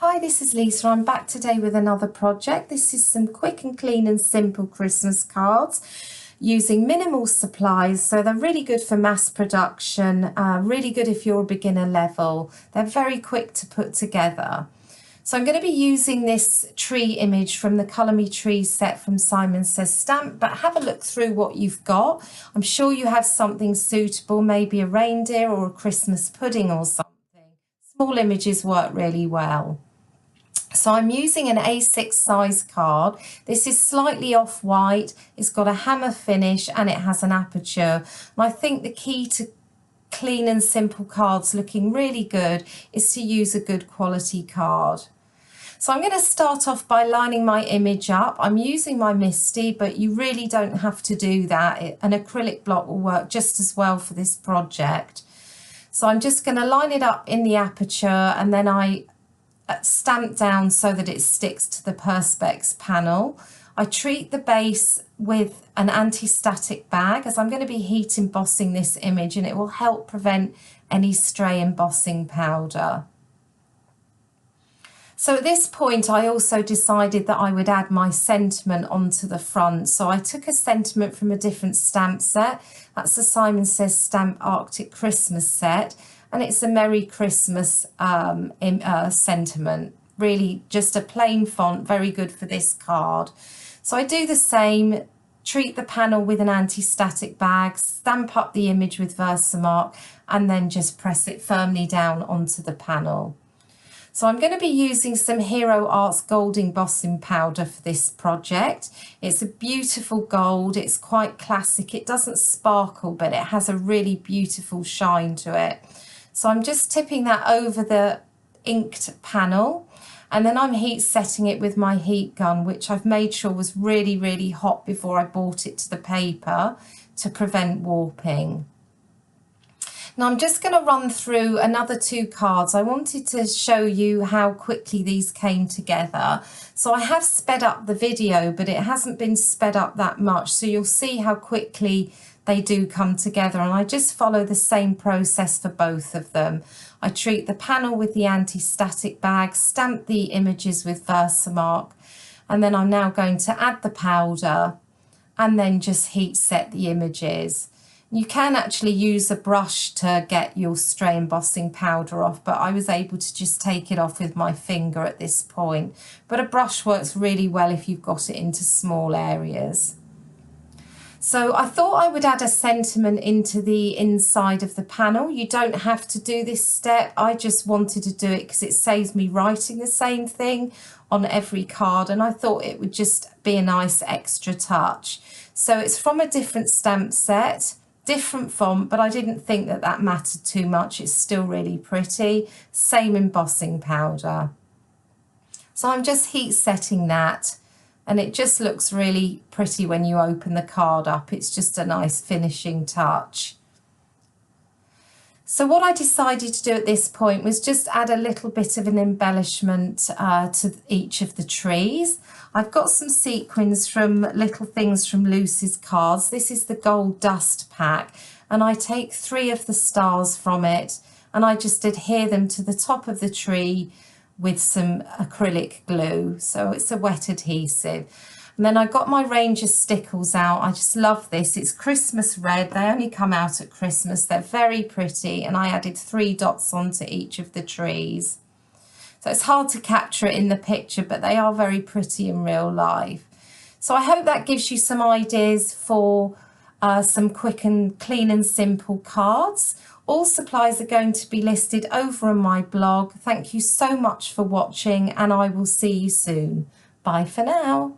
Hi, this is Lisa. I'm back today with another project. This is some quick and clean and simple Christmas cards using minimal supplies. So they're really good for mass production, really good if you're a beginner level. They're very quick to put together. So I'm going to be using this tree image from the Colour Me Trees set from Simon Says Stamp, but have a look through what you've got. I'm sure you have something suitable, maybe a reindeer or a Christmas pudding or something. Small images work really well. So I'm using an A6 size card. This is slightly off-white, it's got a hammer finish and it has an aperture. And I think the key to clean and simple cards looking really good is to use a good quality card. So I'm going to start off by lining my image up. I'm using my MISTI, but you really don't have to do that. An acrylic block will work just as well for this project. So I'm just going to line it up in the aperture and then I stamp down so that it sticks to the Perspex panel. I treat the base with an anti-static bag as I'm going to be heat embossing this image, and it will help prevent any stray embossing powder. So at this point I also decided that I would add my sentiment onto the front. So I took a sentiment from a different stamp set. That's the Simon Says Stamp Arctic Christmas set, and it's a Merry Christmas sentiment. Really just a plain font, very good for this card. So I do the same, treat the panel with an anti-static bag, stamp up the image with Versamark, and then just press it firmly down onto the panel. So I'm going to be using some Hero Arts gold embossing powder for this project. It's a beautiful gold, it's quite classic, it doesn't sparkle but it has a really beautiful shine to it. So I'm just tipping that over the inked panel, and then I'm heat setting it with my heat gun, which I've made sure was really hot before I brought it to the paper to prevent warping. Now I'm just going to run through another two cards. I wanted to show you how quickly these came together. So I have sped up the video, but it hasn't been sped up that much. So you'll see how quickly they do come together. And I just follow the same process for both of them. I treat the panel with the anti-static bag, stamp the images with Versamark, and then I'm now going to add the powder and then just heat set the images. You can actually use a brush to get your stray embossing powder off, but I was able to just take it off with my finger at this point. But a brush works really well if you've got it into small areas. So I thought I would add a sentiment into the inside of the panel. You don't have to do this step. I just wanted to do it because it saves me writing the same thing on every card, and I thought it would just be a nice extra touch. So it's from a different stamp set, different font, but I didn't think that that mattered too much. It's still really pretty. Same embossing powder. So I'm just heat setting that, and it just looks really pretty when you open the card up. It's just a nice finishing touch. So what I decided to do at this point was just add a little bit of an embellishment to each of the trees. I've got some sequins from Little Things from Lucy's Cards. This is the gold dust pack, and I take 3 of the stars from it and I just adhere them to the top of the tree with some acrylic glue. So it's a wet adhesive. And then I got my Ranger stickles out. I just love this. It's Christmas red. They only come out at Christmas. They're very pretty. And I added 3 dots onto each of the trees. So it's hard to capture it in the picture, but they are very pretty in real life. So I hope that gives you some ideas for some quick and clean and simple cards. All supplies are going to be listed over on my blog. Thank you so much for watching, and I will see you soon. Bye for now.